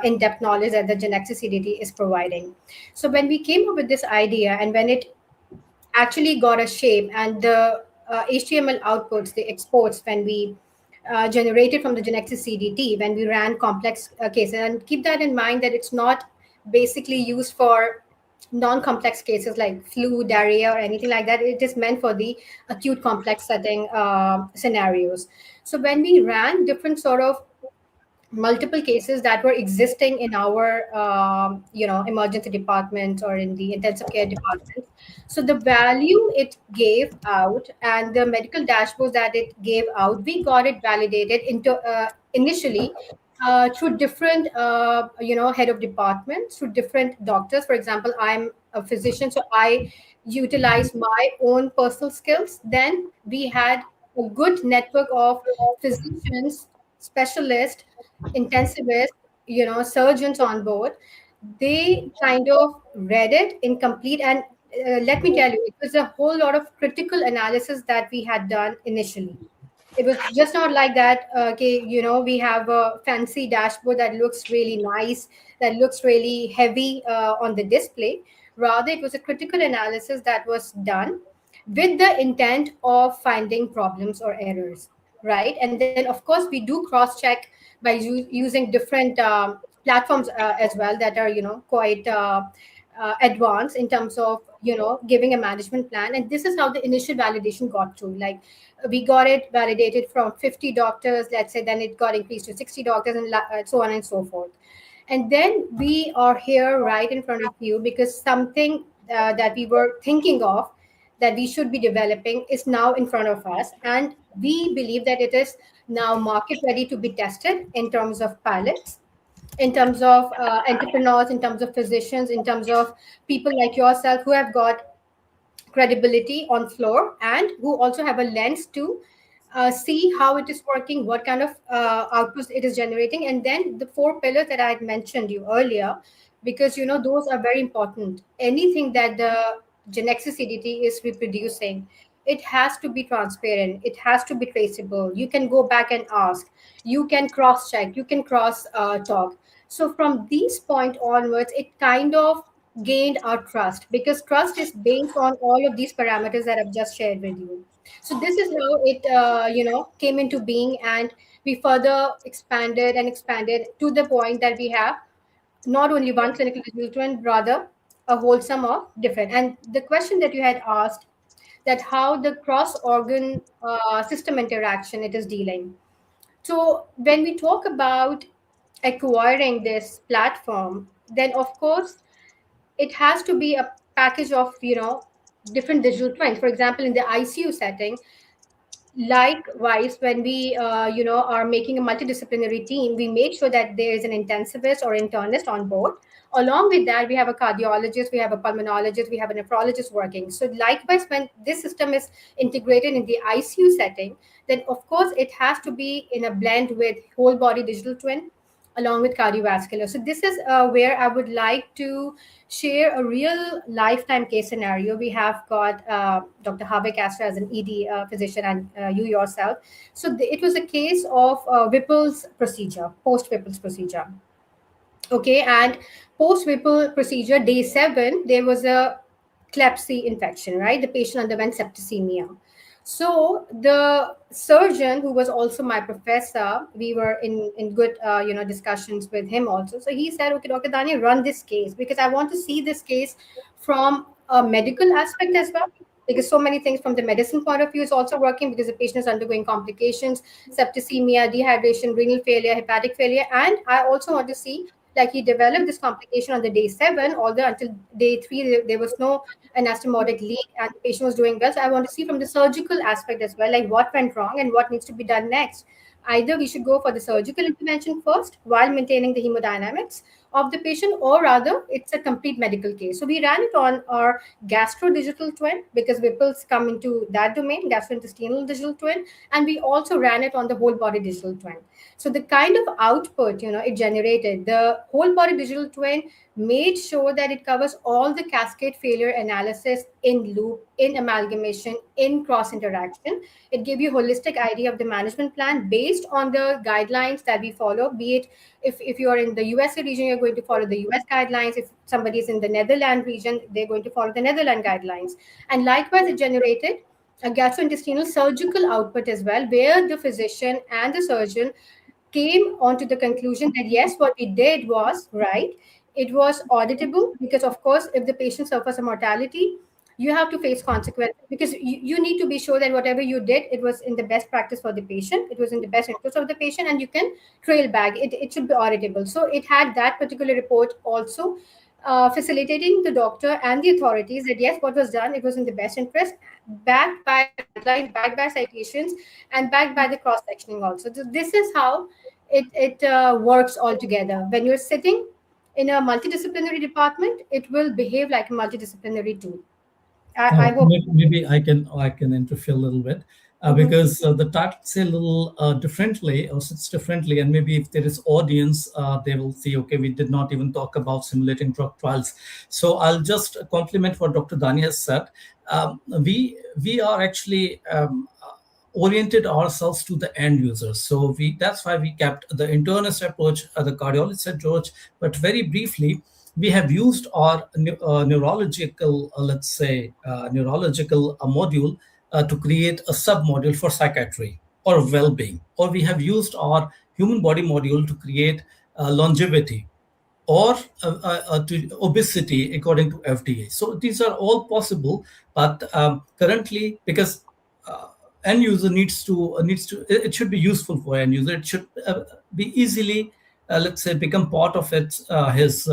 in-depth knowledge that the Genexus CDT is providing. So when we came up with this idea and when it actually got a shape, and the HTML outputs, the exports, when we generated from the Genexus CDT, when we ran complex cases, and keep that in mind that it's not basically used for non-complex cases like flu, diarrhea, or anything like that. It is meant for the acute complex setting scenarios. So when we ran different sort of multiple cases that were existing in our emergency departments or in the intensive care departments, so the value it gave out and the medical dashboards that it gave out, we got it validated into initially through different head of departments, through different doctors. For example, I'm a physician, so I utilize my own personal skills. Then we had a good network of physicians, specialists, intensivists, surgeons on board. They kind of read it incomplete, and let me tell you, it was a whole lot of critical analysis that we had done initially. It was just not like that. Okay, we have a fancy dashboard that looks really nice, that looks really heavy on the display. Rather, it was a critical analysis that was done with the intent of finding problems or errors, right? And then, of course, we do cross check by using different platforms as well that are quite advanced in terms of giving a management plan. And this is how the initial validation got through. Like, we got it validated from 50 doctors, let's say, then it got increased to 60 doctors, and so on and so forth. And then we are here right in front of you because something that we were thinking of, that we should be developing, is now in front of us, and we believe that it is now market ready to be tested in terms of pilots, in terms of entrepreneurs, in terms of physicians, in terms of people like yourself who have got credibility on floor and who also have a lens to see how it is working, what kind of outputs it is generating. And then the four pillars that I had mentioned you earlier, because those are very important. Anything that the Genexus CDT is reproducing, it has to be transparent, it has to be traceable. You can go back and ask, you can cross check, you can cross talk. So from this point onwards, it kind of gained our trust, because trust is based on all of these parameters that I've just shared with you. So this is how it came into being, and we further expanded and expanded to the point that we have not only one clinical digital twin, rather a whole sum of different. And the question that you had asked, that how the cross organ system interaction it is dealing. So when we talk about acquiring this platform, then of course it has to be a package of different digital twins. For example, in the ICU setting, likewise, when we are making a multidisciplinary team, we make sure that there is an intensivist or internist on board. Along with that, we have a cardiologist, we have a pulmonologist, we have a nephrologist working. So likewise, when this system is integrated in the ICU setting, then of course it has to be in a blend with whole body digital twin along with cardiovascular. So this is where I would like to share a real lifetime case scenario. We have got Dr. Harvey Castro as an ED physician, and you yourself. So it was a case of Whipple's procedure, post Whipple's procedure. Okay, and post Whipple procedure, day 7, there was a clepsy infection, right? The patient underwent septicemia. So the surgeon, who was also my professor, we were in good discussions with him also. So he said, "Okay, Dr. Dani, run this case because I want to see this case from a medical aspect as well." Because so many things from the medicine point of view is also working, because the patient is undergoing complications, septicemia, dehydration, renal failure, hepatic failure, and I also want to see, like, he developed this complication on the day 7, although until day 3 there was no anastomotic leak and the patient was doing well. So I want to see from the surgical aspect as well, like what went wrong and what needs to be done next. Either we should go for the surgical intervention first while maintaining the hemodynamics of the patient, or rather it's a complete medical case. So we ran it on our gastro digital twin, because Whipples come into that domain, gastrointestinal digital twin, and we also ran it on the whole body digital twin. So the kind of output it generated, the whole body digital twin made sure that it covers all the cascade failure analysis in loop, in amalgamation, in cross interaction. It gave you a holistic idea of the management plan based on the guidelines that we follow, be it if you are in the USA region, you're going to follow the US guidelines. If somebody is in the Netherlands region, they're going to follow the Netherlands guidelines. And likewise, it generated a gastrointestinal surgical output as well, where the physician and the surgeon came onto the conclusion that yes, what we did was right. It was auditable, because of course, if the patient suffers a mortality, you have to face consequences, because you need to be sure that whatever you did, it was in the best practice for the patient, it was in the best interest of the patient, and you can trail back. It should be auditable. So it had that particular report also, facilitating the doctor and the authorities that yes, what was done, it was in the best interest, backed by guidelines, backed by citations, and backed by the cross sectioning also. So this is how it works all together. When you're sitting in a multidisciplinary department, it will behave like a multidisciplinary tool. I hope. Maybe I can interfere a little bit, Mhm. because the title say a little differently, or sits differently, and maybe if there is audience, they will see, okay, we did not even talk about simulating drug trials. So I'll just compliment what Dr. Dani has said. We are actually oriented ourselves to the end users. So that's why we kept the internist approach, the cardiologist approach, but very briefly, we have used our neurological, let's say, neurological module to create a sub module for psychiatry or well-being, or we have used our human body module to create longevity, or to obesity according to FDA. So these are all possible, but currently, because uh, end user needs to it should be useful for end user. It should be easily, let's say, become part of his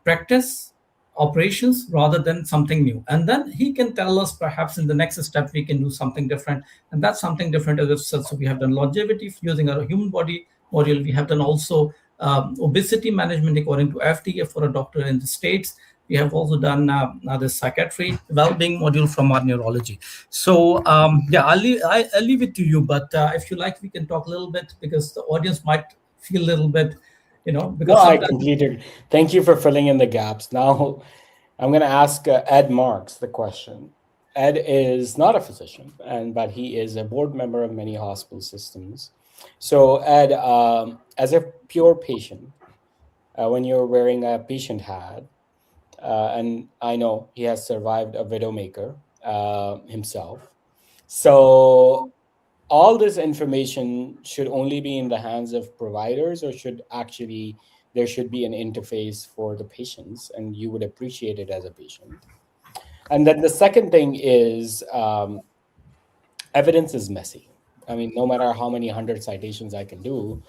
practice operations rather than something new. And then he can tell us perhaps in the next step we can do something different. And that's something different as I've said. So we have done longevity using our human body module. We have done also obesity management according to FDA for a doctor in the States. We have also done the psychiatry well-being module from our neurology. So yeah, I'll leave it to you. But if you like, we can talk a little bit, because the audience might feel a little bit, No, because I sometimes. completed. Thank you for filling in the gaps. Now, I'm going to ask Ed Marks the question. Ed is not a physician, but he is a board member of many hospital systems. So, Ed, as a pure patient, when you're wearing a patient hat, and I know he has survived a widowmaker himself. So, all this information should only be in the hands of providers, or should actually there should be an interface for the patients, and you would appreciate it as a patient. And then the second thing is evidence is messy. I mean, no matter how many hundred citations I can do,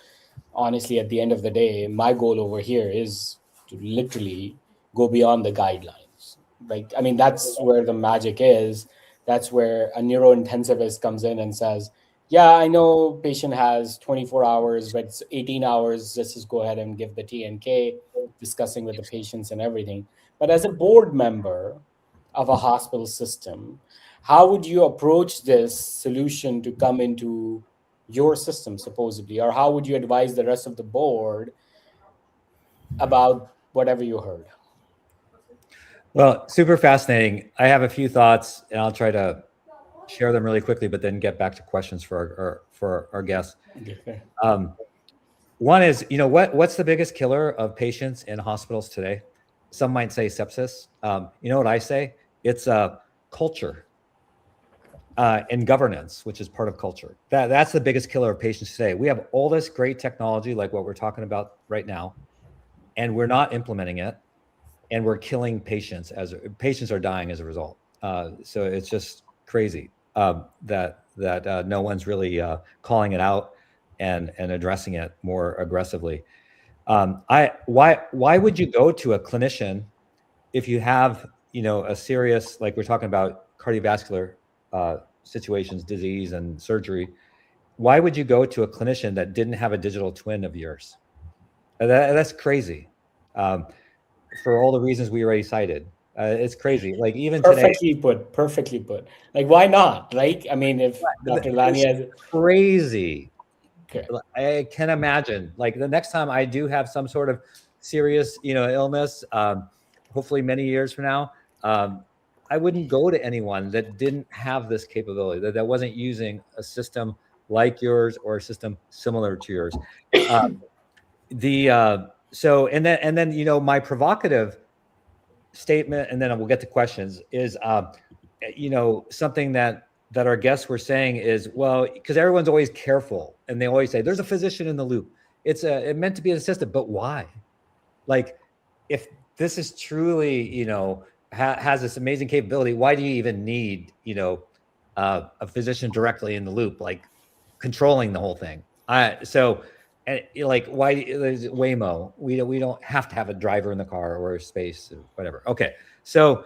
honestly, at the end of the day, my goal over here is to literally go beyond the guidelines. Like, I mean, that's where the magic is. That's where a neurointensivist comes in and says, yeah, I know patient has 24 hours, but it's 18 hours. Let's just go ahead and give the TNK, discussing with the patients and everything. But as a board member of a hospital system, how would you approach this solution to come into your system, supposedly? Or how would you advise the rest of the board about whatever you heard? Well, super fascinating. I have a few thoughts, and I'll try to share them really quickly, but then get back to questions for our guests. Okay. One is, what's the biggest killer of patients in hospitals today? Some might say sepsis. You know what I say? It's culture and governance, which is part of culture. That's the biggest killer of patients today. We have all this great technology, like what we're talking about right now, and we're not implementing it, and we're killing patients as patients are dying as a result. So it's just crazy that no one's really calling it out and addressing it more aggressively. Why would you go to a clinician if you have a serious, like we're talking about cardiovascular situations, disease and surgery? Why would you go to a clinician that didn't have a digital twin of yours? That's crazy. For all the reasons we already cited. It's crazy. Like even today, Perfectly put. Like, why not? Like, I mean, if Dr. Lani it's has crazy. okay. I can imagine. Like the next time I do have some sort of serious, illness, hopefully many years from now, I wouldn't go to anyone that didn't have this capability, that wasn't using a system like yours or a system similar to yours. So and then my provocative statement, and then we'll get to questions, is something that our guests were saying is, well, because everyone's always careful and they always say there's a physician in the loop. It meant to be an assistant, but why? Like, if this is truly has this amazing capability, why do you even need a physician directly in the loop, like controlling the whole thing? And like, why is it Waymo? We don't have to have a driver in the car or a space or whatever. Okay, so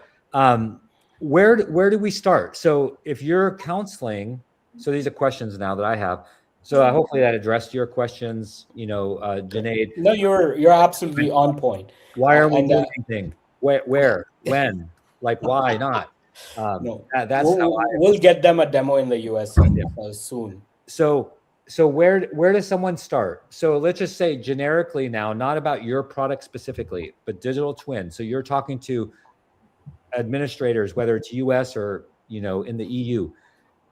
where do we start? So if you're counseling, so these are questions now that I have. So hopefully that addressed your questions, Junaid. No, you're absolutely on point. Why are we And doing anything? Where, when, like, why not? no, That's how we'll get them a demo in the US soon. So where does someone start? So let's just say generically now, not about your product specifically, but digital twin. So you're talking to administrators, whether it's US or in the EU.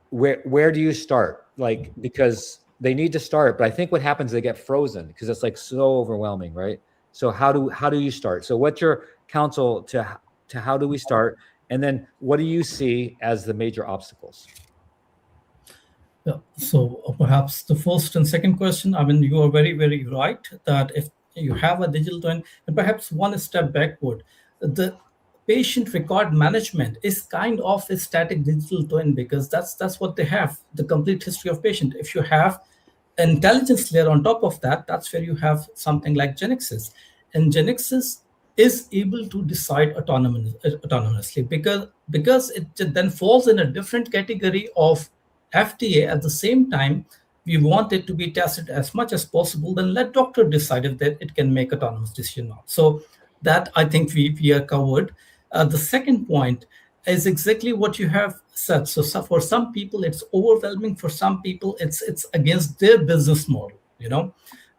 Where do you start? Like, because they need to start, but I think what happens, they get frozen because it's like so overwhelming, right? So how do you start? So what's your counsel to how do we start? And then what do you see as the major obstacles? Yeah. So perhaps the first and second question, I mean, you are very, very right that if you have a digital twin, and perhaps one step backward, the patient record management is kind of a static digital twin, because that's what they have, the complete history of patient. If you have an intelligence layer on top of that, that's where you have something like Genexus. And Genexus is able to decide autonomously, because it then falls in a different category of FDA. At the same time, we want it to be tested as much as possible. Then let doctor decide if that it can make autonomous decision or not. So that, I think, we are covered. The second point is exactly what you have said. So for some people it's overwhelming. For some people it's against their business model.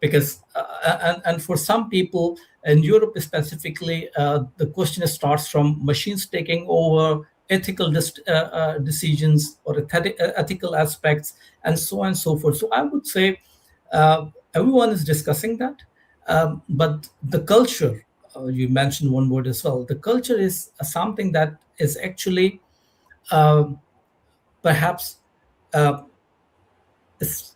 Because and for some people in Europe specifically, the question starts from machines taking over ethical decisions or ethical aspects, and so on and so forth. So I would say everyone is discussing that, but the culture, you mentioned one word as well. The culture is something that is actually perhaps is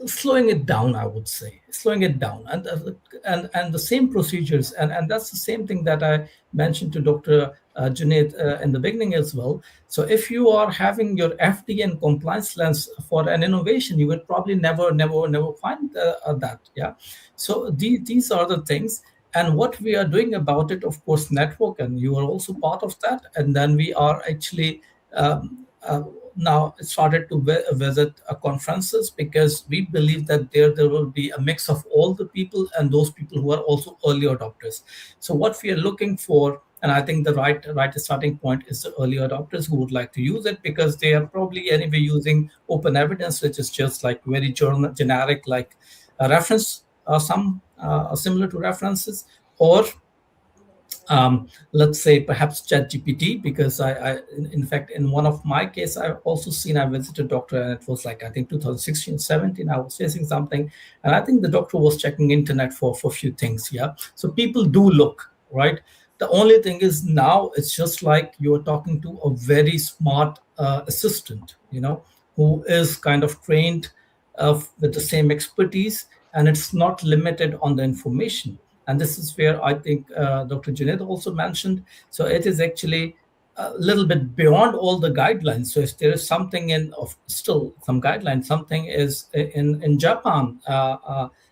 slowing it down, I would say, slowing it down, and the same procedures, and that's the same thing that I mentioned to Dr. Junaid in the beginning as well. So if you are having your FD and compliance lens for an innovation, you will probably never find that. Yeah. So these are the things. And what we are doing about it, of course, network, and you are also part of that. And then we are actually now started to visit conferences, because we believe that there will be a mix of all the people and those people who are also early adopters. So what we are looking for, and I think the right starting point is the early adopters who would like to use it, because they are probably anyway using open evidence, which is just like very generic, like a reference, some similar to references, or let's say perhaps ChatGPT, because in fact, in one of my case, I've also seen, I visited a doctor, and it was like, I think 2016, 17, I was facing something, and I think the doctor was checking internet for a few things. Yeah. So people do look, right? The only thing is now it's just like you're talking to a very smart assistant, who is kind of trained with the same expertise, and it's not limited on the information. And this is where I think Dr. Junaid also mentioned. So it is actually a little bit beyond all the guidelines. So if there is something in of still some guidelines, something is in Japan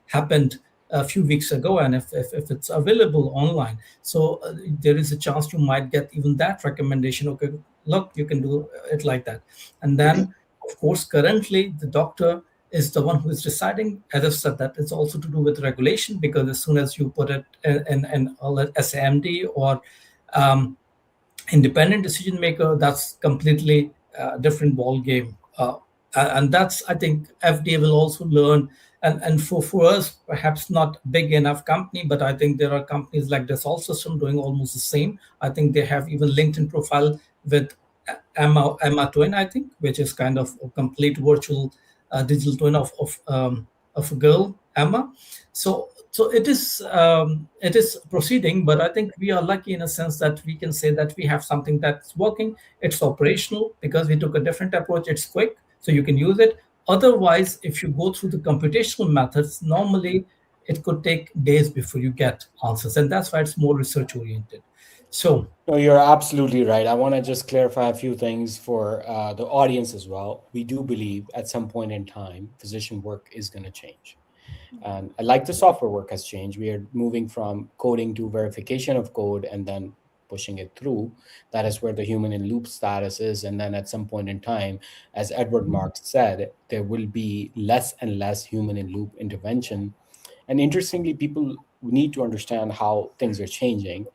happened a few weeks ago, and if it's available online, so there is a chance you might get even that recommendation. Okay, look, you can do it like that. And then, of course, currently the doctor is the one who is deciding. As I've said, that it's also to do with regulation, because as soon as you put it in SAMD or um, independent decision maker, that's completely different ball game. And that's, I think, FDA will also learn. And for us, perhaps not big enough company, but I think there are companies like Dassault System doing almost the same. I think they have even LinkedIn profile with Emma Twin, I think, which is kind of a complete virtual digital twin of a girl, Emma. So it is proceeding, but I think we are lucky in a sense that we can say that we have something that's working. It's operational because we took a different approach. It's quick, so you can use it. Otherwise, if you go through the computational methods, normally it could take days before you get answers, and that's why it's more research oriented. So No, you're absolutely right. I want to just clarify a few things for the audience as well. We do believe at some point in time, physician work is going to change. And like the software work has changed, we are moving from coding to verification of code and then pushing it through. That is where the human in loop status is. And then at some point in time, as Edward Marx said, there will be less and less human in loop intervention. And interestingly, people need to understand how things are changing.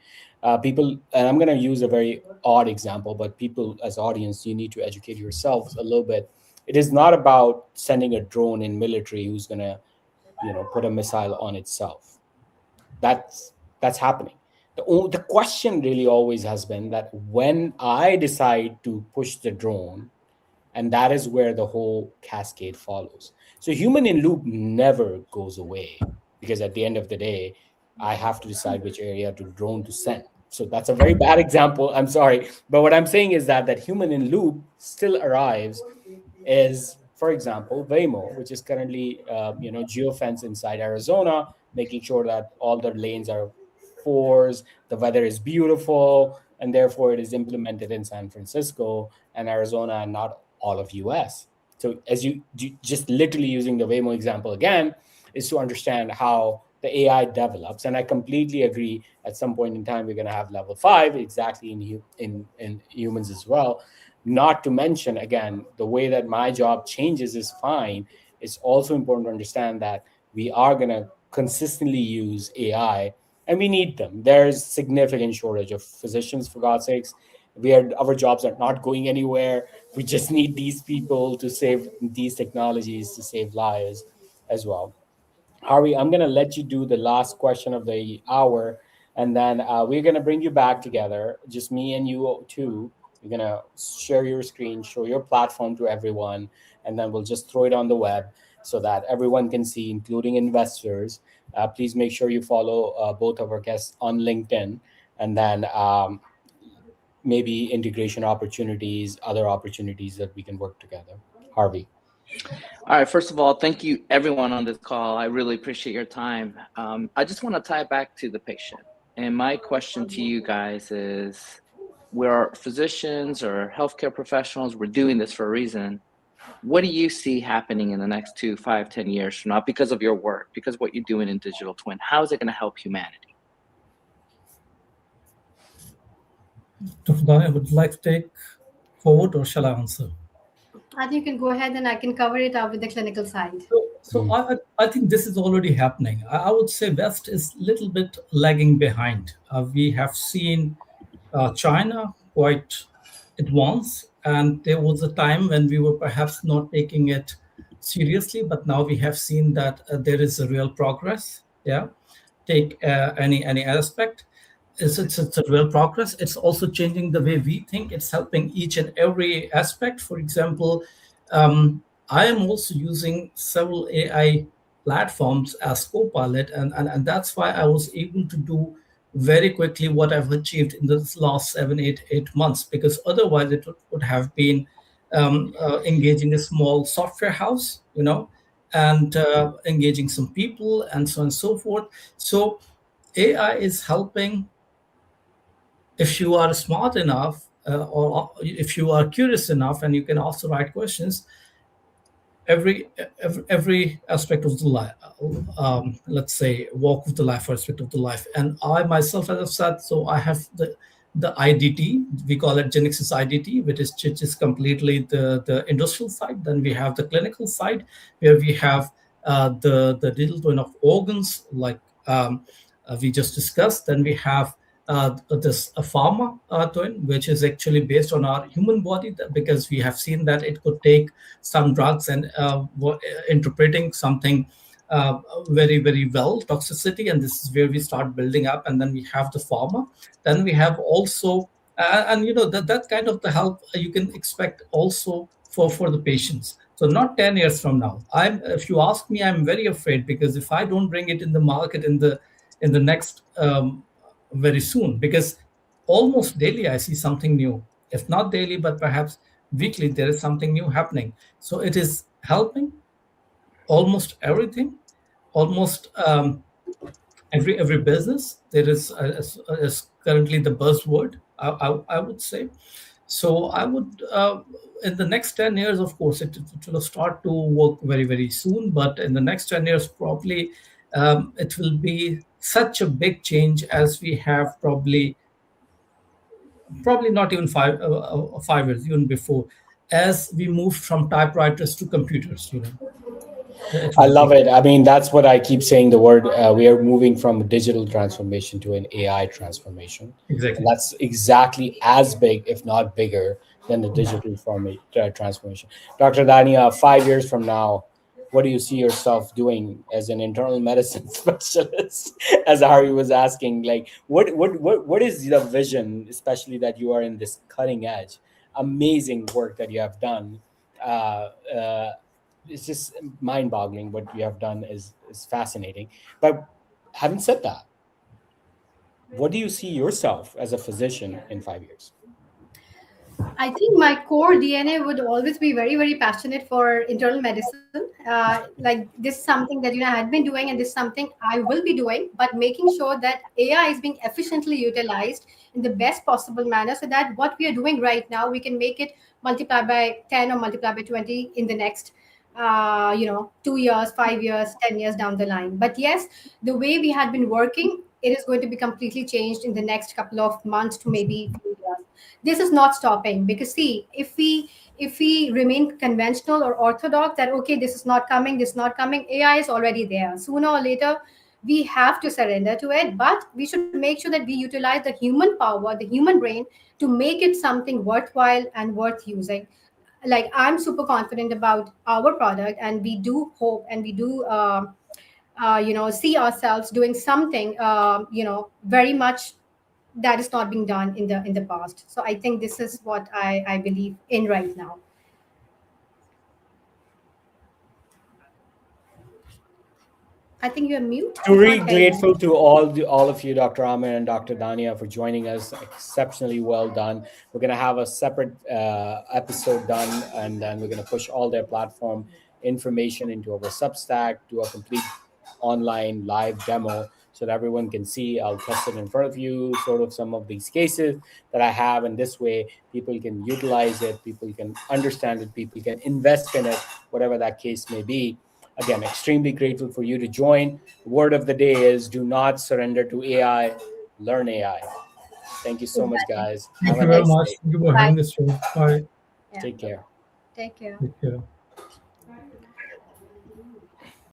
People, and I'm going to use a very odd example, but people as audience, you need to educate yourselves a little bit. It is not about sending a drone in military who's going to put a missile on itself. That's happening. The question really always has been that when I decide to push the drone, and that is where the whole cascade follows. So human in loop never goes away, because at the end of the day, I have to decide which area to drone to send. So that's a very bad example, I'm sorry, but what I'm saying is that human in loop still arrives. Is, for example, Waymo, which is currently geofence inside Arizona, making sure that all the lanes are fours, the weather is beautiful, and therefore it is implemented in San Francisco and Arizona, and not all of US. So as you just literally using the Waymo example again, is to understand how the AI develops. And I completely agree. At some point in time, we're going to have level 5 exactly in humans as well. Not to mention, again, the way that my job changes is fine. It's also important to understand that we are going to consistently use AI, and we need them. There's significant shortage of physicians, for God's sakes. Our jobs are not going anywhere. We just need these people to save these technologies to save lives as well. Harvey, I'm going to let you do the last question of the hour, and then we're going to bring you back together, just me and you two. You're going to share your screen, show your platform to everyone, and then we'll just throw it on the web so that everyone can see, including investors. Please make sure you follow both of our guests on LinkedIn, and then maybe integration opportunities, other opportunities that we can work together. Harvey. All right, first of all, thank you everyone on this call. I really appreciate your time. I just want to tie it back to the patient. And my question to you guys is, we're physicians or healthcare professionals, we're doing this for a reason. What do you see happening in the next 2, 5, 10 years from now because of your work, because of what you're doing in digital twin? How is it going to help humanity? Dr. Dani, would you like to take forward or shall I answer? I think you can go ahead and I can cover it up with the clinical side. So I think this is already happening. I would say West is a little bit lagging behind. We have seen China quite advanced, and there was a time when we were perhaps not taking it seriously, but now we have seen that there is a real progress. Yeah, take any aspect. It's a real progress. It's also changing the way we think. It's helping each and every aspect. For example, I am also using several AI platforms as co-pilot, and that's why I was able to do very quickly what I've achieved in the last 7, 8 months. Because otherwise, it would have been engaging a small software house, and engaging some people and so on and so forth. So AI is helping if you are smart enough, or if you are curious enough and you can ask the right questions. Every aspect of the life, let's say walk of the life or aspect of the life. And I myself, as I've said, so I have the IDT, we call it Genesis IDT, which is completely the industrial side. Then we have the clinical side, where we have the digital twin of organs, like we just discussed. Then we have this a pharma twin, which is actually based on our human body, because we have seen that it could take some drugs and interpreting something very, very well, toxicity, and this is where we start building up. And then we have the pharma. Then we have also, and that kind of the help you can expect also for the patients. So not 10 years from now. If you ask me, I'm very afraid, because if I don't bring it in the market in the next very soon, because almost daily I see something new. If not daily, but perhaps weekly, there is something new happening. So it is helping almost everything, almost every business. There is currently the buzzword, I would say. So I would, in the next 10 years, of course, it will start to work very, very soon. But in the next 10 years, probably it will be such a big change, as we have probably not even 5 years, even before, as we moved from typewriters to computers. It I will love be it. I mean, that's what I keep saying. The word we are moving from a digital transformation to an AI transformation, and exactly. that's exactly as big, if not bigger, than the digital transformation. Dr. Dania, 5 years from now, what do you see yourself doing as an internal medicine specialist? As Hari was asking, like, what is the vision, especially that you are in this cutting edge, amazing work that you have done? Uh, uh, it's just mind-boggling. What you have done is fascinating. But having said that, what do you see yourself as a physician in 5 years? I think my core DNA would always be very, very passionate for internal medicine. Like this is something that I had been doing, and this is something I will be doing. But making sure that AI is being efficiently utilized in the best possible manner, so that what we are doing right now, we can make it multiply by 10 or multiply by 20 in the next 2 years, 5 years, 10 years down the line. But yes, the way we had been working, it is going to be completely changed in the next couple of months to maybe few years. This is not stopping, because see, if we remain conventional or orthodox, that okay, this is not coming, this is not coming, AI is already there. Sooner or later, we have to surrender to it, but we should make sure that we utilize the human power, the human brain, to make it something worthwhile and worth using. Like, I'm super confident about our product, and we do hope, and we do see ourselves doing something very much that is not being done in the past. So I think this is what I believe in right now. I think you're mute. We Truly can't hear you. grateful to all of you, Dr. Ahmed and Dr. Dania, for joining us. Exceptionally well done. We're going to have a separate episode done, and then we're going to push all their platform information into our Substack, do a complete online live demo so that everyone can see. I'll test it in front of you, sort of some of these cases that I have, and this way people can utilize it, people can understand it, people can invest in it, whatever that case may be. Again, extremely grateful for you to join. Word of the day is do not surrender to AI, learn AI. Thank you so much, Exactly. guys. Thank Have you a very nice much. day. Thank you for Bye. having this show. Bye. Yeah. Take care. Take care. Take care.